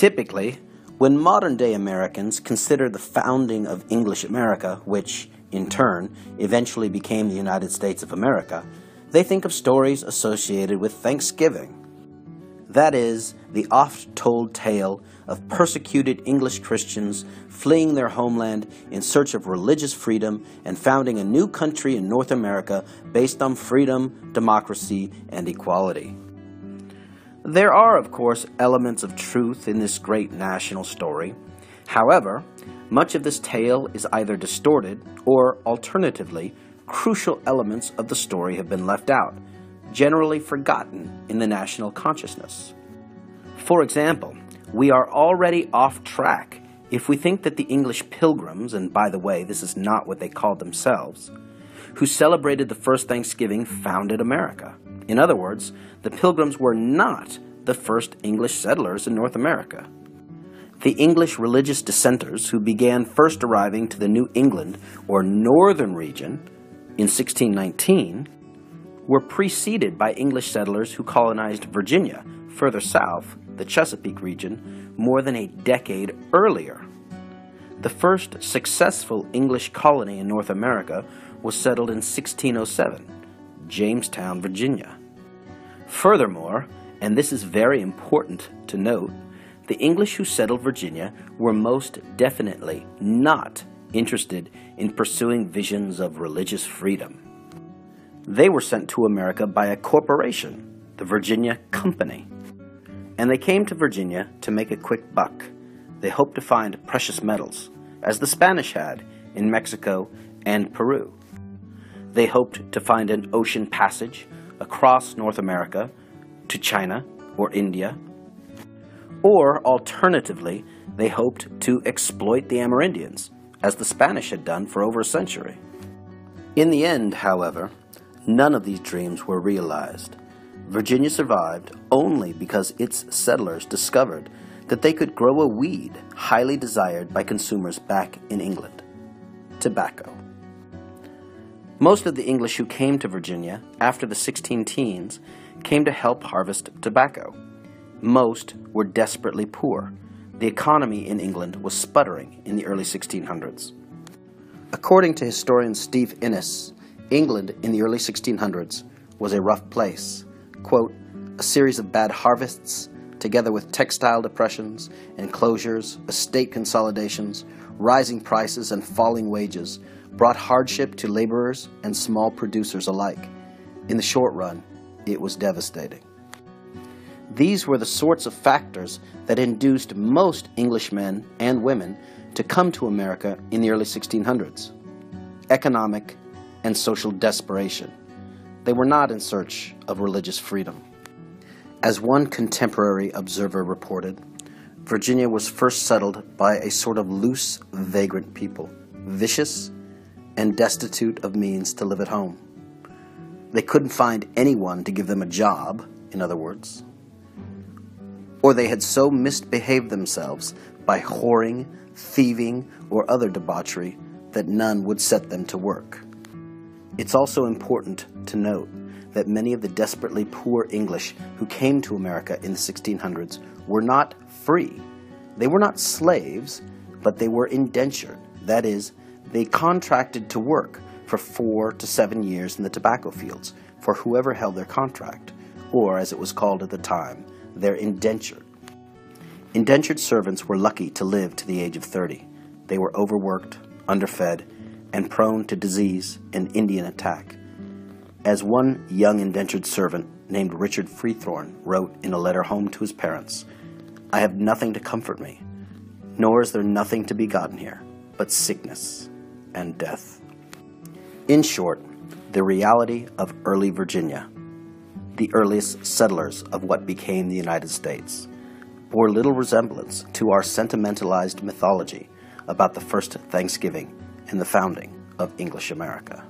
Typically, when modern-day Americans consider the founding of English America, which, in turn, eventually became the United States of America, they think of stories associated with Thanksgiving. That is, the oft-told tale of persecuted English Christians fleeing their homeland in search of religious freedom and founding a new country in North America based on freedom, democracy, and equality. There are, of course, elements of truth in this great national story. However, much of this tale is either distorted or, alternatively, crucial elements of the story have been left out, generally forgotten in the national consciousness. For example, we are already off track if we think that the English Pilgrims, and by the way, this is not what they called themselves, who celebrated the first Thanksgiving founded America. In other words, the Pilgrims were not the first English settlers in North America. The English religious dissenters who began first arriving to the New England or northern region in 1619 were preceded by English settlers who colonized Virginia, further south, the Chesapeake region, more than a decade earlier. The first successful English colony in North America was settled in 1607, Jamestown, Virginia. Furthermore, and this is very important to note, the English who settled Virginia were most definitely not interested in pursuing visions of religious freedom. They were sent to America by a corporation, the Virginia Company, and they came to Virginia to make a quick buck. They hoped to find precious metals, as the Spanish had in Mexico and Peru. They hoped to find an ocean passage across North America to China or India, or alternatively, they hoped to exploit the Amerindians, as the Spanish had done for over a century. In the end, however, none of these dreams were realized. Virginia survived only because its settlers discovered that they could grow a weed highly desired by consumers back in England: tobacco. Most of the English who came to Virginia after the 16-teens came to help harvest tobacco. Most were desperately poor. The economy in England was sputtering in the early 1600s. According to historian Steve Innes, England in the early 1600s was a rough place. Quote, a series of bad harvests, together with textile depressions and closures, estate consolidations, rising prices and falling wages, brought hardship to laborers and small producers alike. In the short run, it was devastating. These were the sorts of factors that induced most Englishmen and women to come to America in the early 1600s. Economic and social desperation. They were not in search of religious freedom. As one contemporary observer reported, Virginia was first settled by a sort of loose, vagrant people, vicious and destitute of means to live at home. They couldn't find anyone to give them a job, in other words, or they had so misbehaved themselves by whoring, thieving, or other debauchery that none would set them to work. It's also important to note that many of the desperately poor English who came to America in the 1600s were not free. They were not slaves, but they were indentured. That is, they contracted to work for 4 to 7 years in the tobacco fields for whoever held their contract, or as it was called at the time, their indentured. Indentured servants were lucky to live to the age of 30. They were overworked, underfed, and prone to disease and Indian attack. As one young indentured servant named Richard Freethorn wrote in a letter home to his parents, "I have nothing to comfort me, nor is there nothing to be gotten here, but sickness and death." In short, the reality of early Virginia, the earliest settlers of what became the United States, bore little resemblance to our sentimentalized mythology about the first Thanksgiving and the founding of English America.